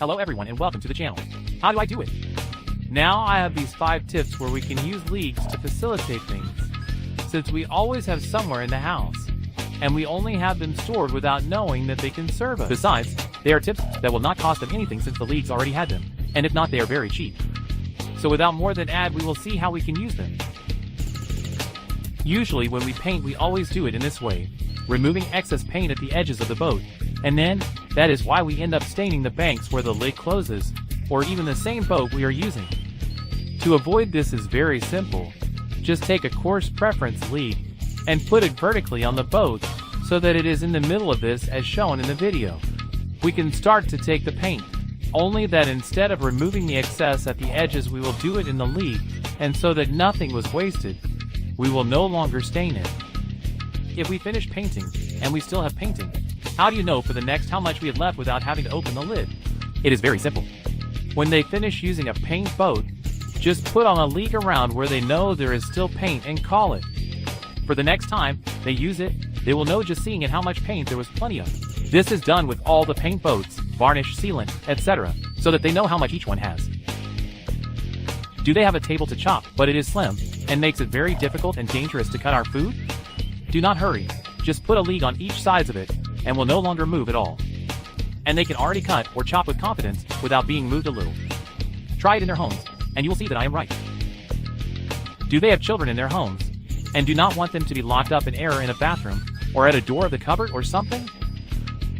Hello everyone and welcome to the channel. How do I do it? Now I have these 5 tips where we can use leagues to facilitate things, since we always have somewhere in the house, and we only have them stored without knowing that they can serve us. Besides, they are tips that will not cost them anything since the leagues already had them, and if not they are very cheap. So without more than ad, we will see how we can use them. Usually when we paint we always do it in this way, removing excess paint at the edges of the boat, and then, that is why we end up staining the banks where the lid closes, or even the same boat we are using. To avoid this is very simple. Just take a coarse preference lead, and put it vertically on the boat, so that it is in the middle of this as shown in the video. We can start to take the paint, only that instead of removing the excess at the edges we will do it in the lead, and so that nothing was wasted, we will no longer stain it. If we finish painting, and we still have painting, how do you know for the next how much we have left without having to open the lid? It is very simple. When they finish using a paint boat, just put on a leak around where they know there is still paint and call it. For the next time they use it, they will know just seeing it how much paint there was plenty of. This is done with all the paint boats, varnish, sealant, etc., so that they know how much each one has. Do they have a table to chop, but it is slim, and makes it very difficult and dangerous to cut our food? Do not hurry, just put a league on each sides of it, and will no longer move at all. And they can already cut or chop with confidence without being moved a little. Try it in their homes, and you will see that I am right. Do they have children in their homes, and do not want them to be locked up in error in a bathroom, or at a door of the cupboard or something?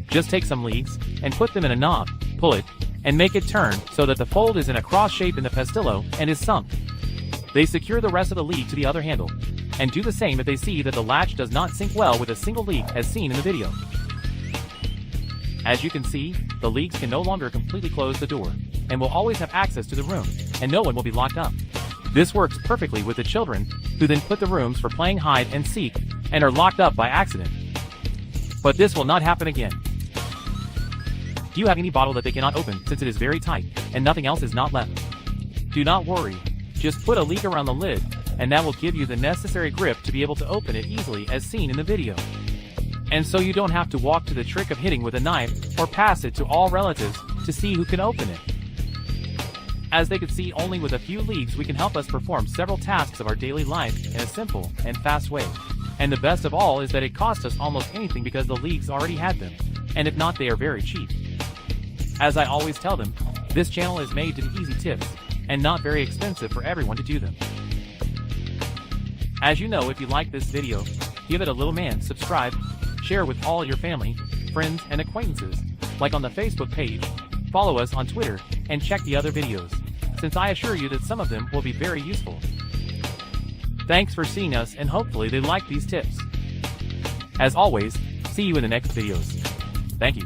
Just take some leagues, and put them in a knob, pull it, and make it turn so that the fold is in a cross shape in the pestillo and is sunk. They secure the rest of the league to the other handle, and do the same if they see that the latch does not sink well with a single league as seen in the video. As you can see, the leagues can no longer completely close the door, and will always have access to the room, and no one will be locked up. This works perfectly with the children, who then put the rooms for playing hide and seek, and are locked up by accident. But this will not happen again. Do you have any bottle that they cannot open since it is very tight, and nothing else is not left? Do not worry, just put a leak around the lid, and that will give you the necessary grip to be able to open it easily as seen in the video. And so you don't have to walk to the trick of hitting with a knife, or pass it to all relatives, to see who can open it. As they could see, only with a few leagues we can help us perform several tasks of our daily life in a simple and fast way. And the best of all is that it cost us almost anything because the leagues already had them, and if not they are very cheap. As I always tell them, this channel is made to be easy tips, and not very expensive for everyone to do them. As you know, if you like this video, give it a little man, subscribe, share with all your family, friends, and acquaintances, like on the Facebook page, follow us on Twitter, and check the other videos, since I assure you that some of them will be very useful. Thanks for seeing us, and hopefully they like these tips. As always, see you in the next videos. Thank you.